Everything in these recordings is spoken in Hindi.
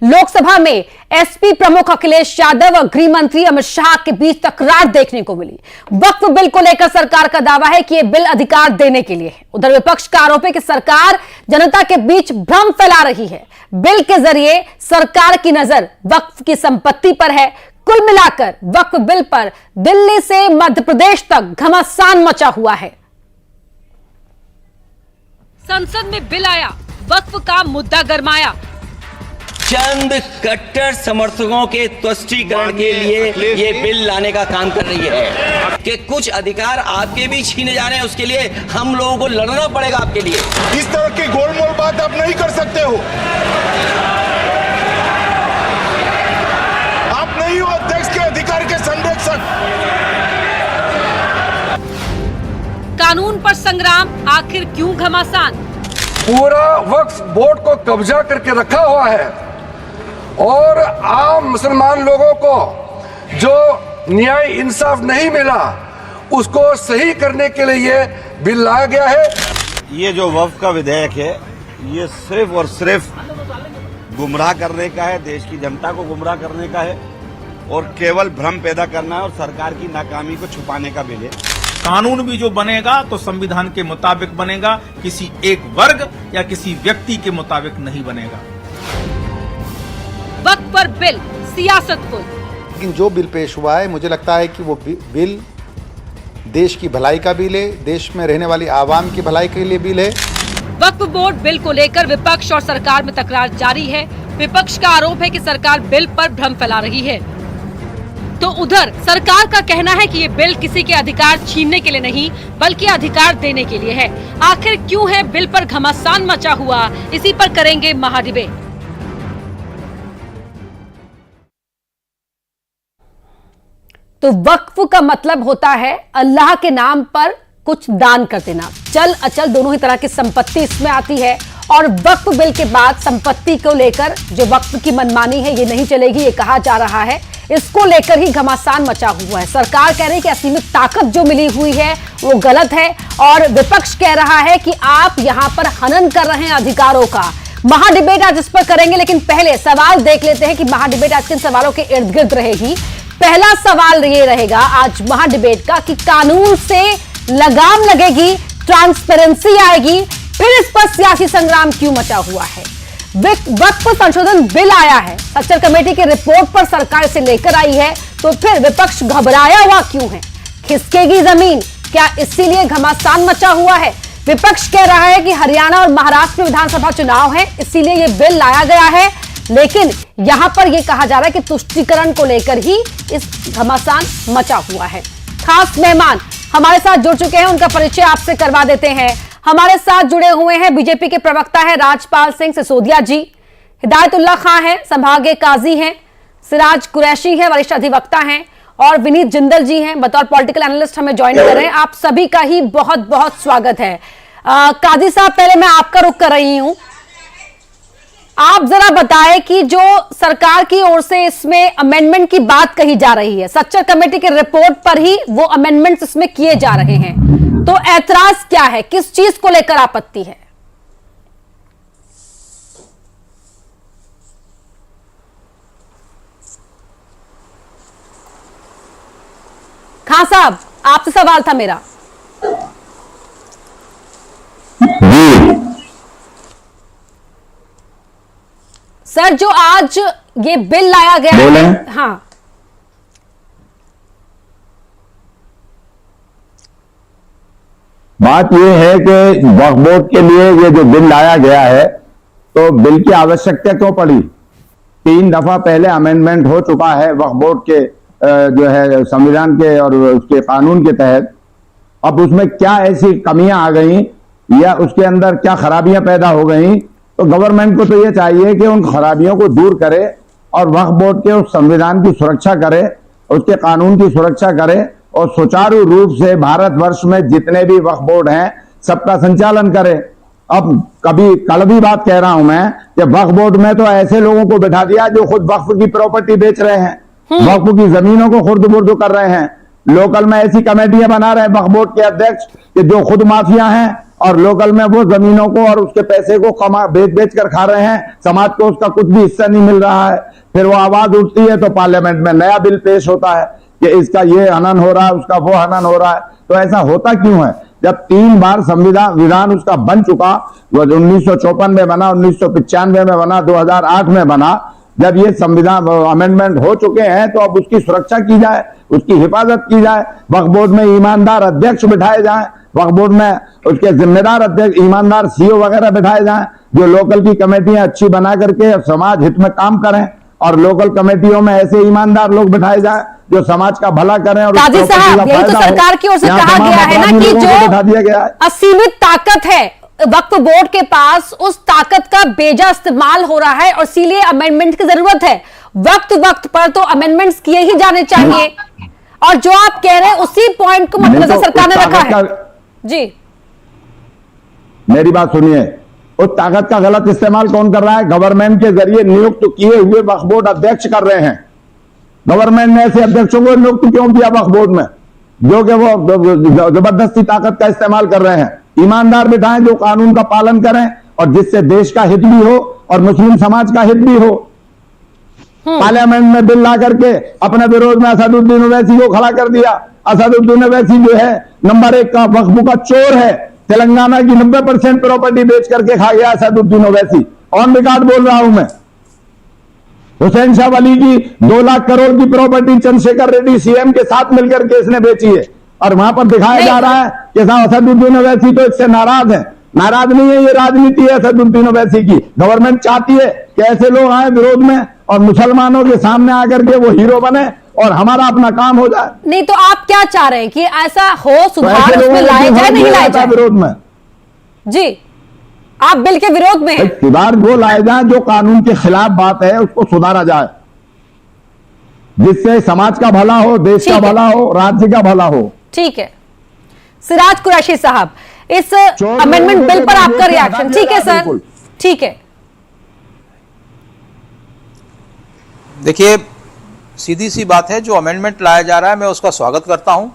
लोकसभा में एसपी प्रमुख अखिलेश यादव और गृह मंत्री अमित शाह के बीच तकरार देखने को मिली। वक्फ बिल को लेकर सरकार का दावा है कि यह बिल अधिकार देने के लिए है। उधर विपक्ष का आरोप है कि सरकार जनता के बीच भ्रम फैला रही है। बिल के जरिए सरकार की नजर वक्फ की संपत्ति पर है। कुल मिलाकर वक्फ बिल पर दिल्ली से मध्य प्रदेश तक घमासान मचा हुआ है। संसद में बिल आया, वक्फ का मुद्दा गरमाया। चंद कट्टर समर्थकों के तुष्टीकरण के लिए ये बिल लाने का काम कर रही है कि कुछ अधिकार आपके भी छीने जा रहे हैं। उसके लिए हम लोगों को लड़ना पड़ेगा आपके लिए। इस तरह की गोलमोल बात आप नहीं कर सकते हो। आप नहीं हो अध्यक्ष के अधिकार के संरक्षक। कानून पर संग्राम आखिर क्यों घमासान? पूरा वक्फ बोर्ड को कब्जा करके रखा हुआ है और आम मुसलमान लोगों को जो न्याय इंसाफ नहीं मिला उसको सही करने के लिए ये बिल लाया गया है। ये जो वक्फ का विधेयक है ये सिर्फ और सिर्फ गुमराह करने का है, देश की जनता को गुमराह करने का है और केवल भ्रम पैदा करना है और सरकार की नाकामी को छुपाने का बिल है। कानून भी जो बनेगा तो संविधान के मुताबिक बनेगा, किसी एक वर्ग या किसी व्यक्ति के मुताबिक नहीं बनेगा। वक्त पर बिल सियासत को, लेकिन जो बिल पेश हुआ है मुझे लगता है कि वो बिल देश की भलाई का बिल है, देश में रहने वाली आवाम की भलाई के लिए बिल है। वक्फ बोर्ड बिल को लेकर विपक्ष और सरकार में तकरार जारी है। विपक्ष का आरोप है कि सरकार बिल पर भ्रम फैला रही है, तो उधर सरकार का कहना है कि ये बिल किसी के अधिकार छीनने के लिए नहीं बल्कि अधिकार देने के लिए है। आखिर क्यों है बिल पर घमासान मचा हुआ, इसी पर करेंगे महाडिबेट। तो वक्फ का मतलब होता है अल्लाह के नाम पर कुछ दान कर देना। चल अचल दोनों ही तरह की संपत्ति इसमें आती है और वक्फ बिल के बाद संपत्ति को लेकर जो वक्फ की मनमानी है ये नहीं चलेगी, ये कहा जा रहा है। इसको लेकर ही घमासान मचा हुआ है। सरकार कह रही है कि असीमित ताकत जो मिली हुई है वो गलत है और विपक्ष कह रहा है कि आप यहां पर हनन कर रहे हैं अधिकारों का। महाडिबेट आज इस पर करेंगे, लेकिन पहले सवाल देख लेते हैं कि महाडिबेट आज किन सवालों के इर्द गिर्द रहेगी। पहला सवाल ये रहेगा आज महाडिबेट का कि कानून से लगाम लगेगी, ट्रांसपेरेंसी आएगी, फिर इस पर सियासी संग्राम क्यों मचा हुआ है। वक्फ संशोधन बिल आया है, सच्चर कमेटी की रिपोर्ट पर सरकार से लेकर आई है, तो फिर विपक्ष घबराया हुआ क्यों है? खिसकेगी जमीन, क्या इसीलिए घमासान मचा हुआ है? विपक्ष कह रहा है कि हरियाणा और महाराष्ट्र में विधानसभा चुनाव है इसलिए यह बिल लाया गया है, लेकिन यहां पर यह कहा जा रहा है कि तुष्टीकरण को लेकर ही इस घमासान मचा हुआ है। खास मेहमान हमारे साथ जुड़ चुके हैं, उनका परिचय आपसे करवा देते हैं। हमारे साथ जुड़े हुए हैं बीजेपी के प्रवक्ता हैं राजपाल सिंह सिसोदिया जी, हिदायतुल्लाह खां हैं, संभागीय काजी हैं, सिराज कुरैशी हैं, वरिष्ठ अधिवक्ता हैं, और विनीत जिंदल जी हैं बतौर पॉलिटिकल एनालिस्ट हमें ज्वाइन कर रहे हैं। आप सभी का ही बहुत बहुत स्वागत है। काजी साहब, पहले मैं आपका रुख कर रही हूं, आप जरा बताएं कि जो सरकार की ओर से इसमें अमेंडमेंट की बात कही जा रही है, सच्चर कमेटी की रिपोर्ट पर ही वो अमेंडमेंट्स इसमें किए जा रहे हैं, तो ऐतराज क्या है, किस चीज को लेकर आपत्ति है? खान साहब, आपसे सवाल था मेरा। सर, जो आज ये बिल लाया गया है, हाँ, बात यह है कि वक्फ बोर्ड के लिए ये जो बिल लाया गया है तो बिल की आवश्यकता क्यों पड़ी? 3 दफा पहले अमेंडमेंट हो चुका है वक्फ बोर्ड के जो है संविधान के और उसके कानून के तहत। अब उसमें क्या ऐसी कमियां आ गई या उसके अंदर क्या खराबियां पैदा हो गई, तो गवर्नमेंट को तो ये चाहिए कि उन खराबियों को दूर करे और वक्फ बोर्ड के उस संविधान की सुरक्षा करे, उसके कानून की सुरक्षा करे और सुचारू रूप से भारतवर्ष में जितने भी वक्फ बोर्ड हैं सबका संचालन करे। अब कल भी बात कह रहा हूं मैं कि वक्फ बोर्ड में तो ऐसे लोगों को बैठा दिया जो खुद वक्फ की प्रॉपर्टी बेच रहे हैं, वक्फ की जमीनों को खुर्द बुर्द कर रहे हैं, लोकल में ऐसी कमेटियां बना रहे हैं वक्फ बोर्ड के अध्यक्ष कि जो खुद माफिया हैं और लोकल में वो जमीनों को और उसके पैसे को बेच कर खा रहे हैं, समाज को उसका कुछ भी हिस्सा नहीं मिल रहा है। फिर वो आवाज उठती है तो पार्लियामेंट में नया बिल पेश होता है कि इसका ये हनन हो रहा है, उसका वो हनन हो रहा है। तो ऐसा होता क्यों है? जब 3 बार संविधान विधान उसका बन चुका, वो 1954 में बना, 1995 में बना, 2008 में बना, जब ये संविधान अमेंडमेंट हो चुके हैं तो अब उसकी सुरक्षा की जाए, उसकी हिफाजत की जाए, वक्फ बोर्ड में ईमानदार अध्यक्ष बिठाए जाएं, वक्फ बोर्ड में उसके जिम्मेदार अध्यक्ष, ईमानदार सीईओ वगैरह बिठाए जाएं, जो लोकल की कमेटियां अच्छी बना करके समाज हित में काम करें, और लोकल कमेटियों में ऐसे ईमानदार लोग बिठाए जाएं जो समाज का भला करें। और काजी साहब, यही तो सरकार की ओर से कहा गया है ना कि जो असीमित ताकत है वक्फ बोर्ड के पास, उस ताकत का बेजा इस्तेमाल हो रहा है और इसीलिए अमेंडमेंट की जरूरत है। वक्त पर तो अमेंडमेंट्स किए ही जाने चाहिए, और जो आप कह रहे हैं उसी पॉइंट को मद्देनजर सरकार ने रखा है। जी मेरी बात सुनिए, उस ताकत का गलत इस्तेमाल कौन कर रहा है? गवर्नमेंट के जरिए नियुक्त किए हुए वक्फ बोर्ड अध्यक्ष कर रहे हैं। गवर्नमेंट ने ऐसे अध्यक्षों को नियुक्त क्यों किया वक्फ बोर्ड में, जो कि वो जबरदस्ती ताकत का इस्तेमाल कर रहे हैं? ईमानदार बिठाएं जो कानून का पालन करें और जिससे देश का हित भी हो और मुस्लिम समाज का हित भी हो। पार्लियामेंट में बिल ला करके अपने विरोध में असदुद्दीन ओवैसी को खड़ा कर दिया। असदुद्दीन ओवैसी जो है नंबर 1 का वक्फ का चोर है। तेलंगाना की 90% प्रॉपर्टी बेच करके खा गया असदुद्दीन ओवैसी, ऑन रिकॉर्ड बोल रहा हूं मैं। हुसैन शाह वली की 2 लाख करोड़ की प्रॉपर्टी चंद्रशेखर रेड्डी सीएम के साथ मिलकर के इसने बेची है, और वहां पर दिखाया जा रहा है कि असदुद्दीन ओवैसी तो इससे नाराज है। नाराज नहीं है, ये राजनीति है असदुद्दीन ओवैसी की। गवर्नमेंट चाहती है कि ऐसे लोग आए विरोध में और मुसलमानों के सामने आकर के वो हीरो बने और हमारा अपना काम हो जाए। नहीं तो आप क्या चाह रहे हैं कि ऐसा हो, सुधार उसमें लाया जाए, नहीं लाया जाए? विरोध में जी, आप बिल के विरोध में हैं? सुधार वो लाए जाए जो कानून के खिलाफ बात है उसको सुधारा जाए, जिससे समाज का भला हो, देश का भला हो, राज्य का भला हो। ठीक है सिराज कुरैशी साहब, इस अमेंडमेंट बिल पर आपका रिएक्शन? ठीक है सर, ठीक है। देखिए सीधी सी बात है, जो अमेंडमेंट लाया जा रहा है मैं उसका स्वागत करता हूं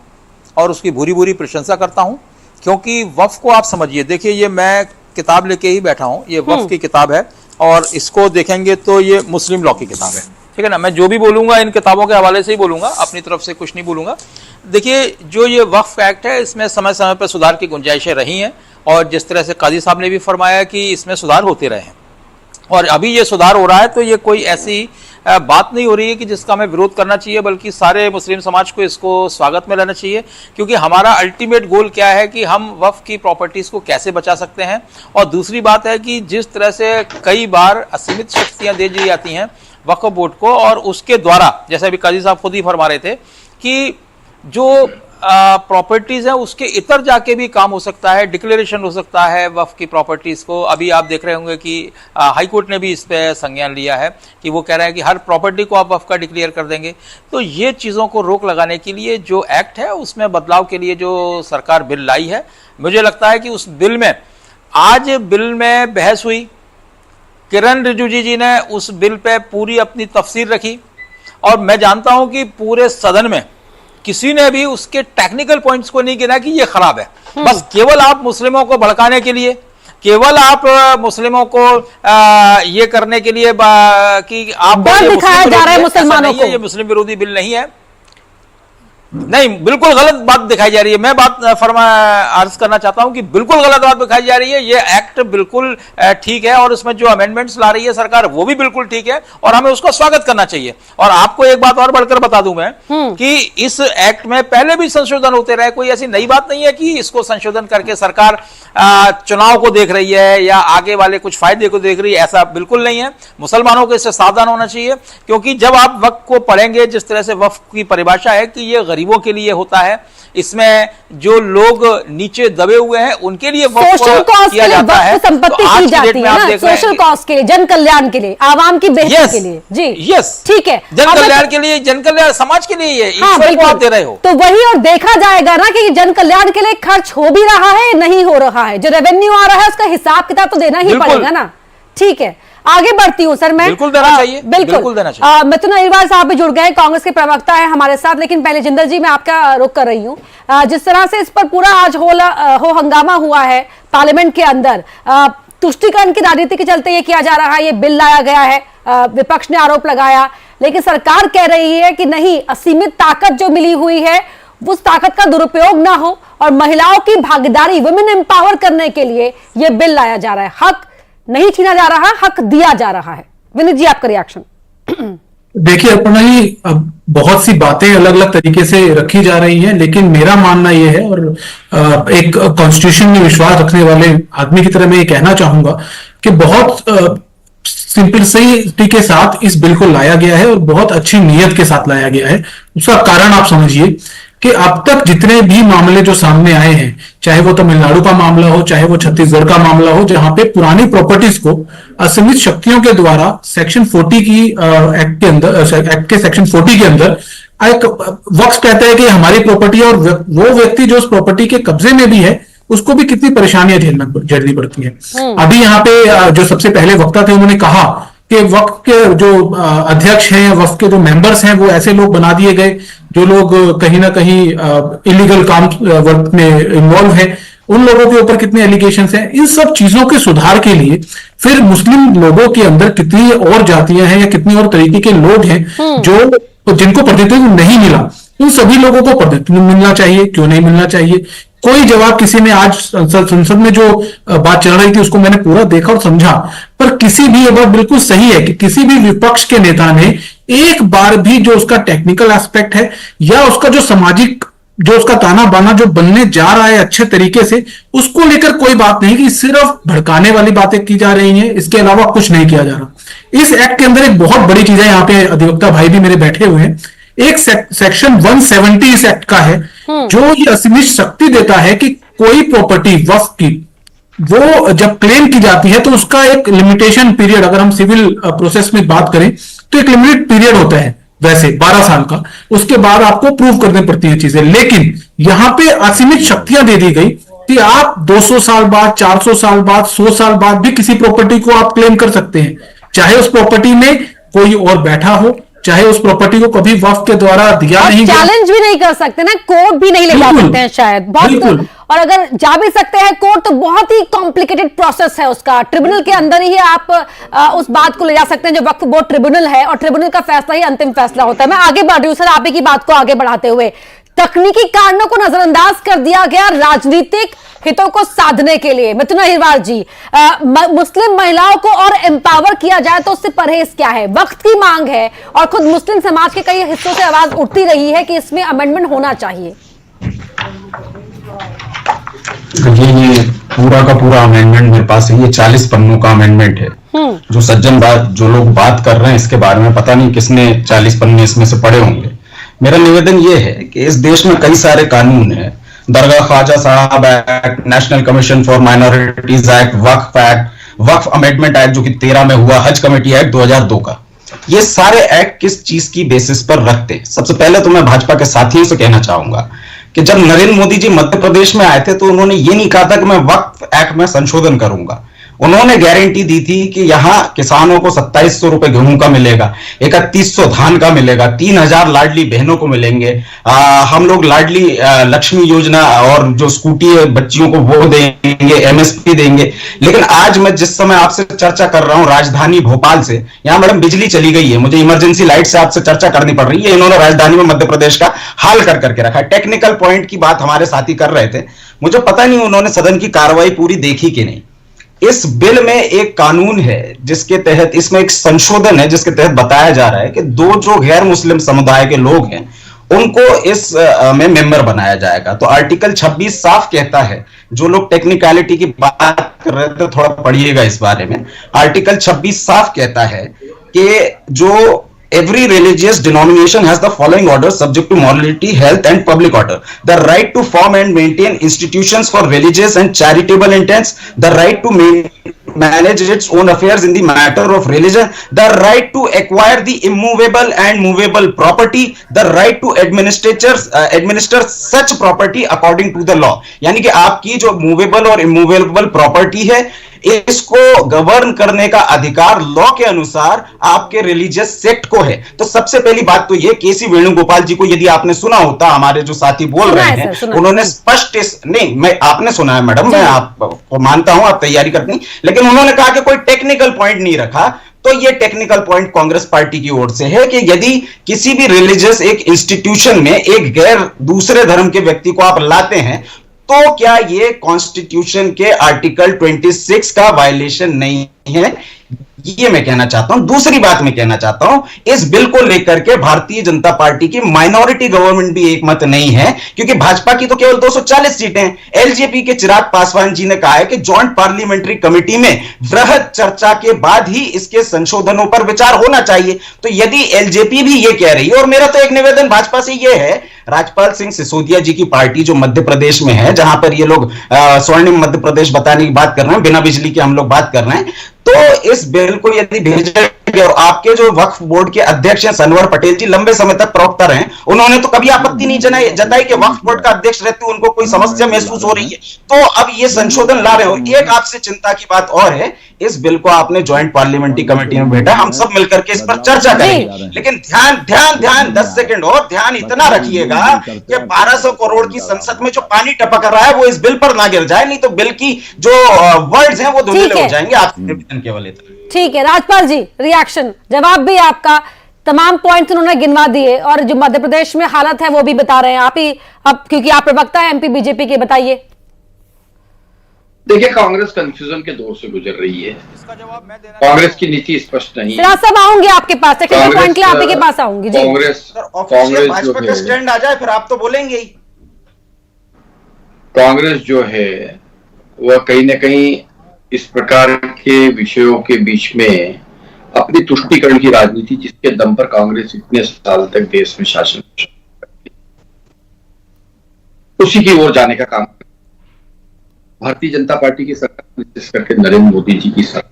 और उसकी भूरी भूरी प्रशंसा करता हूं, क्योंकि वक्फ को आप समझिए, देखिए ये मैं किताब लेके ही बैठा हूं, ये वक्फ की किताब है और इसको देखेंगे तो ये मुस्लिम लॉ की किताब है, ठीक है ना। मैं जो भी बोलूंगा इन किताबों के हवाले से ही बोलूंगा, अपनी तरफ से कुछ नहीं बोलूंगा। देखिए जो ये वक्फ एक्ट है इसमें समय समय पर सुधार की गुंजाइशें रही हैं, और जिस तरह से काजी साहब ने भी फरमाया कि इसमें सुधार होते रहे हैं, और अभी ये सुधार हो रहा है, तो ये कोई ऐसी बात नहीं हो रही है कि जिसका हमें विरोध करना चाहिए, बल्कि सारे मुस्लिम समाज को इसको स्वागत में लेना चाहिए, क्योंकि हमारा अल्टीमेट गोल क्या है कि हम वक्फ की प्रॉपर्टीज को कैसे बचा सकते हैं। और दूसरी बात है कि जिस तरह से कई बार असीमित शक्तियां दे दी जाती हैं वक्फ बोर्ड को, और उसके द्वारा जैसे अभी काजी साहब खुद ही फरमा रहे थे कि जो प्रॉपर्टीज है उसके इतर जाके भी काम हो सकता है, डिक्लेरेशन हो सकता है वक्फ की प्रॉपर्टीज को। अभी आप देख रहे होंगे कि हाई कोर्ट ने भी इस पे संज्ञान लिया है कि वो कह रहे हैं कि हर प्रॉपर्टी को आप वक्फ का डिक्लेयर कर देंगे। तो ये चीज़ों को रोक लगाने के लिए जो एक्ट है उसमें बदलाव के लिए जो सरकार बिल लाई है, मुझे लगता है कि उस बिल में आज बिल में बहस हुई, किरण रिजिजू जी ने उस बिल पे पूरी अपनी तफसीर रखी, और मैं जानता हूं कि पूरे सदन में किसी ने भी उसके टेक्निकल पॉइंट्स को नहीं गिना कि ये खराब है। बस केवल आप मुस्लिमों को भड़काने के लिए, केवल आप मुस्लिमों को ये करने के लिए कि आप दिखाया जा रहा है मुसलमानों को, ये मुस्लिम विरोधी बिल नहीं है, नहीं, बिल्कुल गलत बात दिखाई जा रही है। मैं बात अर्ज करना चाहता हूं कि बिल्कुल गलत बात दिखाई जा रही है। ये एक्ट बिल्कुल ठीक है, और उसमें जो अमेंडमेंट्स ला रही है सरकार वो भी बिल्कुल ठीक है, और हमें उसका स्वागत करना चाहिए। और आपको एक बात और बढ़कर बता दूं मैं कि इस एक्ट में पहले भी संशोधन होते रहे, कोई ऐसी नई बात नहीं है कि इसको संशोधन करके सरकार चुनाव को देख रही है या आगे वाले कुछ फायदे को देख रही है, ऐसा बिल्कुल नहीं है। मुसलमानों को इससे सावधान होना चाहिए, क्योंकि जब आप वक्फ को पढ़ेंगे, जिस तरह से वक्फ की परिभाषा है कि ये गरीबों के लिए होता है, इसमें जो लोग नीचे दबे हुए हैं उनके लिए सोशल कॉज के लिए वक्फ संपत्ति की जाती है ना, सोशल कॉज के लिए, जन कल्याण के लिए, आवाम की बेहतरी के लिए। जी यस, ठीक है, जन कल्याण के लिए, जन कल्याण समाज के लिए ये हाँ, ईश्वर को आप दे रहे हो। तो वही और देखा जाएगा ना कि जन कल्याण के लिए खर्च हो भी रहा है, नहीं हो रहा है, जो रेवेन्यू आ रहा है उसका हिसाब किताब तो देना ही पड़ेगा ना। ठीक है, आगे बढ़ती हूँ सर मैं। बिल्कुल देना चाहिए, बिल्कुल देना चाहिए। मिथुन अहिरवार साहब भी जुड़ गए, कांग्रेस के प्रवक्ता है हमारे साथ, लेकिन पहले जिंदल जी मैं आपका रुख कर रही हूँ। जिस तरह से इस पर पूरा आज हो हंगामा हुआ है पार्लियामेंट के अंदर, तुष्टीकरण की राजनीति के चलते ये किया जा रहा है, ये बिल लाया गया है, विपक्ष ने आरोप लगाया, लेकिन सरकार कह रही है कि नहीं, असीमित ताकत जो मिली हुई है उस ताकत का दुरुपयोग ना हो और महिलाओं की भागीदारी, वुमेन एम्पावर करने के लिए यह बिल लाया जा रहा है। हक नहीं छीना जा रहा, हक दिया जा रहा है। विनीत जी आपका रिएक्शन। देखिए अपना ही अब बहुत सी बातें अलग अलग तरीके से रखी जा रही हैं, लेकिन मेरा मानना यह है, और एक कॉन्स्टिट्यूशन में विश्वास रखने वाले आदमी की तरह मैं ये कहना चाहूंगा कि बहुत सिंपलिसिटी के साथ इस बिल को लाया गया है और बहुत अच्छी नीयत के साथ लाया गया है। उसका कारण आप समझिए कि अब तक जितने भी मामले जो सामने आए हैं, चाहे वो तमिलनाडु का मामला हो, चाहे वो छत्तीसगढ़ का मामला हो, जहां पे पुरानी प्रॉपर्टीज को असीमित शक्तियों के द्वारा सेक्शन 40 की एक्ट के अंदर, एक्ट के सेक्शन 40 के अंदर एक वक्फ कहता है कि हमारी प्रॉपर्टी, और वो व्यक्ति जो उस प्रॉपर्टी के कब्जे में भी है उसको भी कितनी परेशानियां झेलनी पड़ती है। अभी यहाँ पे जो सबसे पहले वक्ता थे उन्होंने कहा कि वक्फ के जो अध्यक्ष हैं, वक्फ के जो मेंबर्स हैं, वो ऐसे लोग बना दिए गए जो लोग कहीं ना कहीं इलीगल काम वर्क में इन्वॉल्व है। उन लोगों के ऊपर कितने एलिगेशंस हैं। इन सब चीजों के सुधार के लिए फिर मुस्लिम लोगों के अंदर कितनी और जातियां हैं या कितनी और तरीके के लोग हैं जो जिनको प्रतिनिधित्व नहीं मिला, उन सभी लोगों को प्रतिनिधित्व मिलना चाहिए। क्यों नहीं मिलना चाहिए? कोई जवाब किसी ने आज संसद में जो बात चल रही थी उसको मैंने पूरा देखा और समझा, पर किसी भी, ये बात बिल्कुल सही है कि किसी भी विपक्ष के नेता ने एक बार भी जो उसका टेक्निकल एस्पेक्ट है या उसका जो सामाजिक, जो उसका ताना बाना जो बनने जा रहा है अच्छे तरीके से, उसको लेकर कोई बात नहीं कि सिर्फ भड़काने वाली बातें की जा रही हैं, इसके अलावा कुछ नहीं किया जा रहा। इस एक्ट के अंदर एक बहुत बड़ी चीज है, यहाँ पे अधिवक्ता भाई भी मेरे बैठे हुए हैं, एक सेक्शन 170 इस एक्ट का है जो ये असीमित शक्ति देता है कि कोई प्रॉपर्टी वक्फ की वो जब क्लेम की जाती है तो उसका एक लिमिटेशन पीरियड, अगर हम सिविल प्रोसेस में बात करें तो एक लिमिटेड पीरियड होता है वैसे 12 साल का, उसके बाद आपको प्रूव करनी पड़ती है चीजें। लेकिन यहां पे असीमित शक्तियां दे दी गई कि आप 200 साल बाद, 400 साल बाद, 100 साल बाद भी किसी प्रॉपर्टी को आप क्लेम कर सकते हैं, चाहे उस प्रॉपर्टी में कोई और बैठा हो, चाहे उस प्रॉपर्टी को कभी वक्फ के द्वारा दिया नहीं, चैलेंज भी नहीं कर सकते ना, कोर्ट भी नहीं ले जा सकते हैं शायद बहुत, और अगर जा भी सकते हैं कोर्ट तो बहुत ही कॉम्प्लिकेटेड प्रोसेस है उसका, ट्रिब्यूनल के अंदर ही आप उस बात को ले जा सकते हैं जो वक्फ बोर्ड ट्रिब्यूनल है, और ट्रिब्यूनल का फैसला ही अंतिम फैसला होता है। मैं आगे बढ़ रही हूं सर, आप ही की बात को आगे बढ़ाते हुए, तकनीकी कारणों को नजरअंदाज कर दिया गया राजनीतिक हितों को साधने के लिए। मिथुन अहिरवार जी, मुस्लिम महिलाओं को और एम्पावर किया जाए तो उससे परहेज क्या है? वक्त की मांग है और खुद मुस्लिम समाज के कई हिस्सों से आवाज उठती रही है कि इसमें अमेंडमेंट होना चाहिए। ये पूरा का पूरा अमेंडमेंट मेरे पास है, ये 40 पन्नों का अमेंडमेंट है। जो सज्जन जो लोग बात कर रहे हैं इसके बारे में, पता नहीं किसने 40 पन्ने इसमें से पढ़े होंगे। मेरा निवेदन ये है कि इस देश में कई सारे कानून हैं, दरगाह Khwaja Sahab act, national commission for minorities act, Waqf act, Waqf amendment act जो कि 13 में हुआ, हज कमेटी एक्ट 2002 का। ये सारे एक्ट किस चीज की बेसिस पर रखते हैं? सबसे पहले तो मैं भाजपा के साथियों से कहना चाहूंगा कि जब नरेंद्र मोदी जी मध्य प्रदेश में आए थे तो उन्होंने ये नहीं कहा था कि मैं वक्फ एक्ट में संशोधन करूंगा। उन्होंने गारंटी दी थी कि यहां किसानों को 2700 रुपए गेहूं का मिलेगा, 3100 धान का मिलेगा, 3000 लाडली बहनों को मिलेंगे, हम लोग लाडली लक्ष्मी योजना और जो स्कूटी है बच्चियों को वो देंगे, एमएसपी देंगे। लेकिन आज मैं जिस समय आपसे चर्चा कर रहा हूं राजधानी भोपाल से, यहां मैडम बिजली चली गई है, मुझे इमरजेंसी लाइट से आपसे चर्चा करनी पड़ रही है। इन्होंने राजधानी में मध्य प्रदेश का हाल करके रखा है। टेक्निकल पॉइंट की बात हमारे साथी कर रहे थे, मुझे पता नहीं उन्होंने सदन की कार्रवाई पूरी देखी कि नहीं। इस बिल में एक कानून है जिसके तहत, इसमें एक संशोधन है जिसके तहत बताया जा रहा है कि दो जो गैर मुस्लिम समुदाय के लोग हैं उनको इस में मेंबर बनाया जाएगा। तो आर्टिकल 26 साफ कहता है, जो लोग टेक्निकलिटी की बात कर रहे थे थोड़ा पढ़िएगा इस बारे में। आर्टिकल 26 साफ कहता है कि जो every religious denomination has the following orders subject to morality, health and public order: the right to form and maintain institutions for religious and charitable intents, the right to manage its own affairs in the matter of religion, the right to acquire the immovable and movable property, the right to administer such property according to the law। यानी कि आपकी जो मूवेबल और इमूवेबल प्रॉपर्टी है इसको गवर्न करने का अधिकार लॉ के अनुसार आपके रिलीजियस सेक्ट को है। तो सबसे पहली बात तो ये, केसी वेणुगोपाल जी को यदि आपने सुना होता, हमारे जो साथी बोल रहे हैं उन्होंने स्पष्ट नहीं, मैं आपने सुना है मैडम, मैं आपको मानता हूं आप तैयारी करती हैं, लेकिन उन्होंने कहा कि कोई टेक्निकल पॉइंट नहीं रखा। तो ये टेक्निकल पॉइंट कांग्रेस पार्टी की ओर से है कि यदि किसी भी रिलीजियस एक इंस्टीट्यूशन में एक गैर दूसरे धर्म के व्यक्ति को आप लाते हैं तो क्या ये कॉन्स्टिट्यूशन के आर्टिकल 26 का वायलेशन नहीं है, ये मैं कहना चाहता हूं। दूसरी बात मैं कहना चाहता हूं, इस बिल को लेकर के भारतीय जनता पार्टी की माइनॉरिटी गवर्नमेंट भी एक मत नहीं है, क्योंकि भाजपा की तो केवल 240 सीटें हैं। एलजेपी के चिराग पासवान जी ने कहा है कि जॉइंट पार्लियामेंट्री कमेटी में वृहद चर्चा के बाद ही इसके संशोधनों पर विचार होना चाहिए। तो यदि एलजेपी भी ये कह रही है, और मेरा तो एक निवेदन भाजपा से ये है, राजपाल सिंह सिसोदिया जी की पार्टी जो मध्य प्रदेश में है, जहां पर ये लोग स्वर्णिम मध्य प्रदेश बताने की बात कर रहे हैं, बिना बिजली के हम लोग बात कर रहे हैं, तो इस बिल को यदि भेजा गया, और आपके जो वक्फ बोर्ड के अध्यक्ष हैं सनवर पटेल जी लंबे समय तक प्रवक्ता रहे, उन्होंने तो कभी आपत्ति नहीं जताई कि वक्फ बोर्ड का अध्यक्ष रहते उनको कोई समस्या महसूस हो रही है। तो अब ये संशोधन ला रहे हो। एक आपसे चिंता की बात और है, इस बिल को आपने ज्वाइंट पार्लियामेंट्री कमेटी में बैठा, हम सब मिलकर के इस पर चर्चा करेंगे, लेकिन ध्यान 10 सेकंड और ध्यान इतना रखिएगा कि 1200 करोड़ की संसद में जो पानी टपक रहा है वो इस बिल पर ना गिर जाए, नहीं तो बिल की जो वर्ड्स हैं वो धुंधले हो जाएंगे। आपसे केवल इतना। ठीक है राजपाल जी, रिएक्शन, जवाब भी आपका, तमाम पॉइंट्स उन्होंने गिनवा दिए और जो मध्य प्रदेश में हालत है वो भी बता रहे हैं आप ही, अब क्योंकि आप प्रवक्ता है एमपी बीजेपी के, बताइए। देखिए, कांग्रेस कंफ्यूजन के दौर से गुजर रही है, कांग्रेस की नीति स्पष्ट नहीं है। सब आऊंगी आपके पास, टेक्निकल पॉइंट के लिए आप ही के पास आऊंगी। कांग्रेस भाजपा का स्टैंड आ जाए फिर आप तो बोलेंगे ही। कांग्रेस जो है वह कहीं ना कहीं इस प्रकार के विषयों के बीच में अपनी तुष्टीकरण की राजनीति, जिसके दम पर कांग्रेस इतने साल तक देश में शासन, उसी की ओर जाने का काम। भारतीय जनता पार्टी की सरकार, विशेष करके नरेंद्र मोदी जी की सरकार,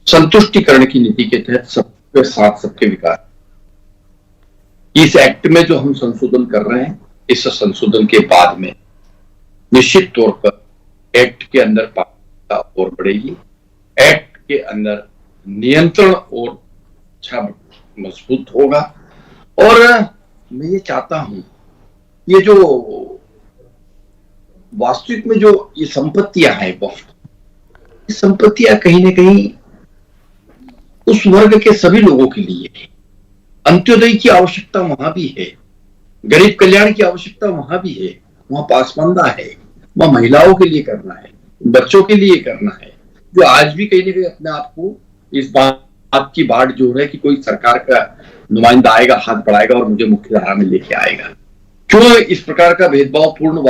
संतुष्टिकरण की नीति के तहत सबके साथ सबके विकास, इस एक्ट में जो हम संशोधन कर रहे हैं, इस संशोधन के बाद में निश्चित तौर पर एक्ट के अंदर पारदर्शिता और बढ़ेगी, एक्ट के अंदर नियंत्रण और अच्छा मजबूत होगा। और मैं ये चाहता हूं, ये जो वास्तविक में जो ये संपत्तियां हैं, ये संपत्तियां कहीं ना कहीं उस वर्ग के सभी लोगों के लिए है। अंत्योदय की आवश्यकता वहां भी है, गरीब कल्याण की आवश्यकता वहां भी है, वहां पासमानदा है, वहां महिलाओं के लिए करना है, बच्चों के लिए करना है, जो आज भी कहीं ना कहीं अपने आप को इस बात की बाट जो है कि कोई सरकार का नुमाइंदा आएगा, हाथ बढ़ाएगा और मुझे मुख्य धारा में लेके आएगा। क्यों इस प्रकार का भेदभावपूर्ण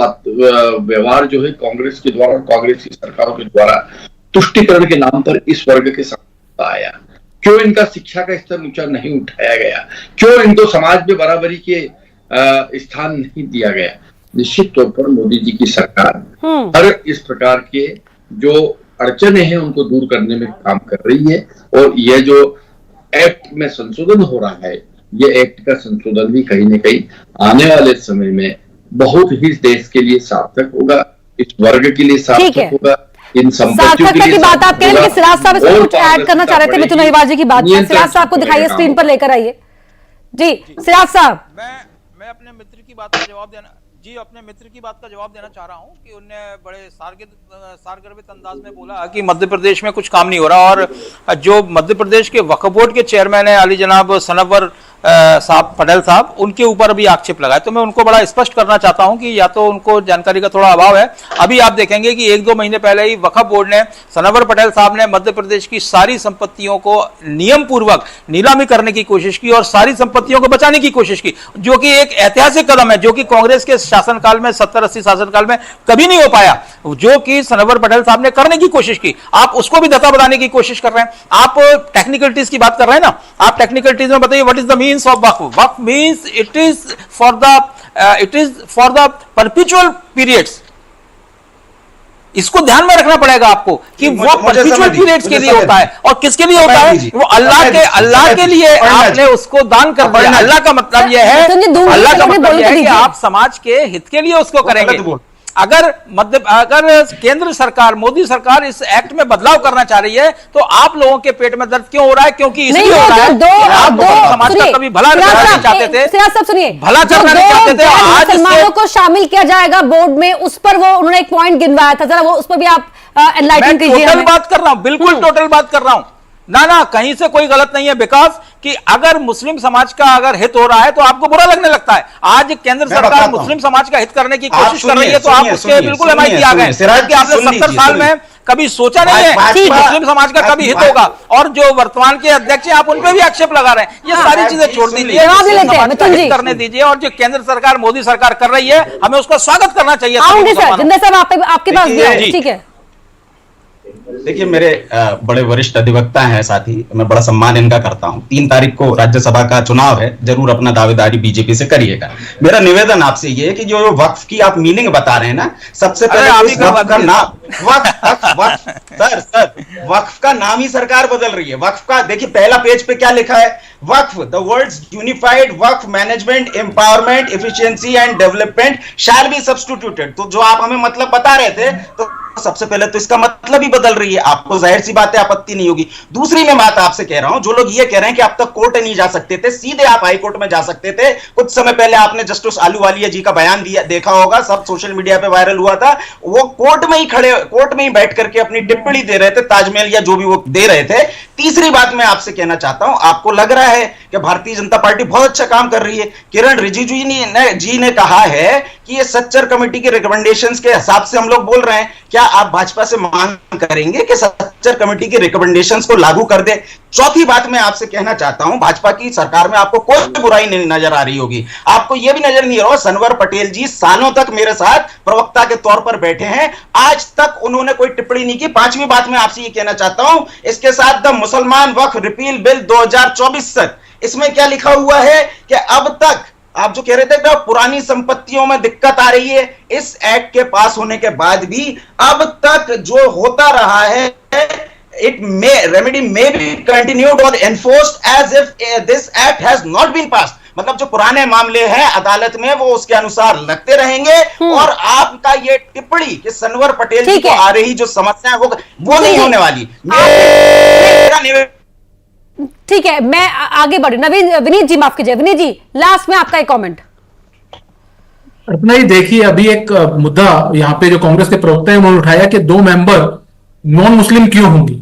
व्यवहार जो है कांग्रेस के द्वारा, कांग्रेस की सरकारों के द्वारा तुष्टीकरण के नाम पर इस वर्ग के साथ आया? क्यों इनका शिक्षा का स्तर ऊंचा नहीं उठाया गया? क्यों इनको समाज में बराबरी के स्थान नहीं दिया गया? निश्चित तौर पर मोदी जी की सरकार हर इस प्रकार के जो अड़चने हैं उनको दूर करने में काम कर रही है। और यह जो एक्ट में संशोधन हो रहा है, ये एक्ट का संशोधन भी कहीं न कहीं आने वाले समय में बहुत ही देश के लिए सार्थक होगा, इस वर्ग के लिए सार्थक होगा, इन संपत्तियों के लिए। बात आप कह रहे हैं कि सिराज साहब इसमें कुछ ऐड करना चाह रहे थे मिथुन अहिरवार जी की बात में। सिराज साहब को दिखाइए, स्क्रीन पर लेकर आइए जी। सिराज साहब, मैं अपने मित्र की बात का जवाब देना चाह रहा हूं कि उन्होंने बड़े सारगर्भित अंदाज में बोला कि मध्य प्रदेश में कुछ काम नहीं हो रहा, और जो मध्य प्रदेश के वक्फ बोर्ड के चेयरमैन है अली जनाब सनवर साहब पटेल साहब, उनके ऊपर भी आक्षेप लगाए। तो मैं उनको बड़ा स्पष्ट करना चाहता हूं कि या तो उनको जानकारी का थोड़ा अभाव है। अभी आप देखेंगे कि 1-2 महीने पहले ही वक्फ बोर्ड ने, सनवर पटेल साहब ने मध्य प्रदेश की सारी संपत्तियों को नियम पूर्वक नीलामी करने की कोशिश की और सारी संपत्तियों को बचाने की कोशिश की, जो कि एक ऐतिहासिक कदम है, जो कि कांग्रेस के शासनकाल में, 70-80 शासनकाल में कभी नहीं हो पाया, जो कि सनवर पटेल साहब ने करने की कोशिश की। आप उसको भी धक्का बनाने की कोशिश कर रहे हैं। आप टेक्निकलिटीज की बात कर रहे हैं ना, आप टेक्निकलिटीज में बताइए, what is the means of Waqf? Waqf means it is for the perpetual periods. इसको ध्यान में रखना पड़ेगा आपको कि वो परपेचुअल पीरियड्स के लिए होता है। और किसके लिए होता है? वो अल्लाह के लिए आपने उसको दान कर दिया। अल्लाह का मतलब यह है, अल्लाह का मतलब यह है कि आप समाज के हित के लिए उसको करेंगे। अगर केंद्र सरकार, मोदी सरकार इस एक्ट में बदलाव करना चाह रही है तो आप लोगों के पेट में दर्द क्यों हो रहा है? क्योंकि इसलिए हो रहा है कि आप समाज का कभी भला करना नहीं चाहते थे, सब सुनिए, भला करना नहीं चाहते थे। आज मुसलमानों को शामिल किया जाएगा बोर्ड में, उस पर वो उन्होंने एक पॉइंट गिनवाया था, जरा वो उस पर भी आप एनलाइटन कीजिए। टोटल बात कर रहा हूं, बिल्कुल टोटल बात कर रहा हूं। ना कहीं से कोई गलत नहीं है, बिकॉज कि अगर मुस्लिम समाज का अगर हित हो रहा है तो आपको बुरा लगने लगता है। आज केंद्र सरकार मुस्लिम समाज का हित करने की कोशिश कर रही है तो आप उसके बिल्कुल हिमायती आ गए, जबकि आपने 70 साल में कभी सोचा नहीं है कि मुस्लिम समाज का कभी हित होगा। और जो वर्तमान के अध्यक्ष हैं आप उन पर भी आक्षेप लगा रहे हैं। ये सारी चीजें छोड़ दीजिए, करने दीजिए, और जो केंद्र सरकार, मोदी सरकार कर रही है, हमें उसका स्वागत करना चाहिए। आपके पास भी है, ठीक है। देखिए, मेरे बड़े वरिष्ठ अधिवक्ता हैं साथी, मैं बड़ा सम्मान इनका करता हूं। 3 तारीख को राज्यसभा का चुनाव है, जरूर अपना दावेदारी बीजेपी से करिएगा। मेरा निवेदन आपसे ये है कि जो वक्फ की आप मीनिंग बता रहे हैं ना, सबसे पहले वक्फ का नाम, वक्फ का नाम ही सरकार बदल रही है। वक्फ का देखिए पहला पेज पे क्या लिखा है, Waqf, the words unified Waqf management empowerment efficiency and development shall be substituted. तो जो आप हमें मतलब बता रहे थे, तो सबसे पहले तो इसका मतलब ही बदल रही है। आपको जाहिर सी बात है आपत्ति नहीं होगी। दूसरी मैं बात आपसे कह रहा हूं, जो लोग ये कह रहे हैं कि अब तक कोर्ट नहीं जा सकते थे, सीधे आप हाई कोर्ट में जा सकते थे। कुछ समय पहले आपने जस्टिस आलूवालिया जी का बयान दिया, देखा होगा, सब सोशल मीडिया पे वायरल हुआ था। वो कोर्ट में ही बैठ करके अपनी टिप्पणी दे रहे थे, ताजमहल या जो भी वो दे रहे थे। तीसरी बात मैं आपसे कहना चाहता हूं, आपको लग रहा है कि भारतीय जनता पार्टी बहुत अच्छा काम कर रही है। किरण रिजिजू जी ने कहा है कि ये सच्चर कमेटी के रिकमेंडेशंस के हिसाब से हम लोग बोल रहे हैं। क्या आप भाजपा से मांग करेंगे कि सच्चर कमेटी के रिकमेंडेशंस को लागू कर दे? चौथी बात मैं आपसे कहना चाहता हूं, भाजपा की सरकार में आपको कोई बुराई नहीं नजर आ रही होगी। आपको यह भी नजर नहीं आ रहा, सनवर पटेल जी सालों तक मेरे साथ प्रवक्ता के तौर पर बैठे हैं, आज तक उन्होंने कोई टिप्पणी नहीं की। पांचवी बात मैं आपसे यह कहना चाहता हूं, इसके साथ द मुसलमान वक्फ रिपील बिल 2024 तक, इसमें क्या लिखा हुआ है कि अब तक आप जो कह रहे थे कि पुरानी संपत्तियों में दिक्कत आ रही है, इस एक्ट के पास होने के बाद भी अब तक जो होता रहा है, it may remedy may be continued or enforced as if this act has not been passed। मतलब जो पुराने मामले हैं अदालत में वो उसके अनुसार लगते रहेंगे। और आपका ये टिप्पणी कि सनवर पटेल जी को आ रही जो समस्या है वो नहीं होने वाली। ठीक है, मैं आगे बढ़ू। विनीत जी, माफ कीजिए, विनीत जी लास्ट में आपका एक कमेंट। अर्पणा जी देखिए, अभी एक मुद्दा यहाँ पे जो कांग्रेस के प्रवक्ता है उन्होंने उठाया कि 2 मेंबर नॉन मुस्लिम क्यों होंगी।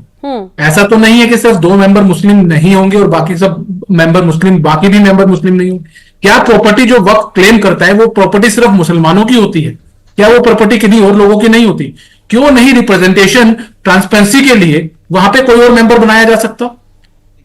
ऐसा तो नहीं है कि सिर्फ 2 मेंबर मुस्लिम नहीं होंगे और बाकी सब मेंबर मुस्लिम, बाकी भी मेंबर मुस्लिम नहीं होंगे। क्या प्रॉपर्टी जो वक्फ क्लेम करता है वो प्रॉपर्टी सिर्फ मुसलमानों की होती है? क्या वो प्रॉपर्टी किसी और लोगों की नहीं होती? क्यों नहीं रिप्रेजेंटेशन ट्रांसपेरेंसी के लिए वहां पे कोई और मेंबर बनाया जा सकता?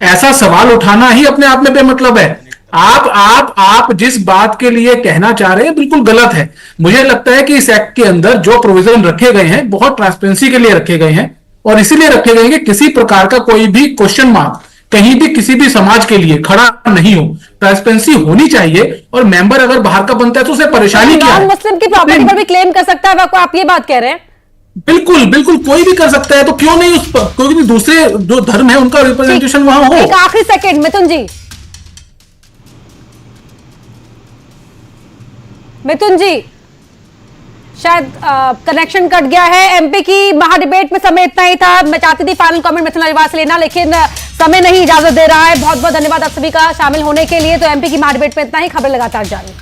ऐसा सवाल उठाना ही अपने आप में बेमतलब है। आप जिस बात के लिए कहना चाह रहे हैं बिल्कुल गलत है। मुझे लगता है कि इस एक्ट के अंदर जो प्रोविजन रखे गए हैं बहुत ट्रांसपेरेंसी के लिए रखे गए हैं और इसीलिए रखे गए हैं कि किसी प्रकार का कोई भी क्वेश्चन मार्क कहीं भी किसी भी समाज के लिए खड़ा नहीं हो। ट्रांसपेरेंसी होनी चाहिए और मेंबर अगर बाहर का बनता है तो उसे परेशानी क्या है? मुस्लिम की प्रॉपर्टी पर भी क्लेम कर सकता है, आप ये बात कह रहे हैं? बिल्कुल बिल्कुल, कोई भी कर सकता है, तो क्यों नहीं उस पर कोई भी दूसरे जो धर्म है उनका रिप्रेजेंटेशन वहां हो। एक आखिरी सेकंड, मिथुन जी शायद कनेक्शन कट गया है। एमपी की महाडिबेट में समय इतना ही था। मैं चाहती थी फाइनल कमेंट मिथुन अग्रवाल से लेना, लेकिन समय नहीं इजाजत दे रहा है। बहुत बहुत धन्यवाद आप सभी का शामिल होने के लिए। तो एमपी की महाडिबेट में इतना ही, खबर लगातार जारी।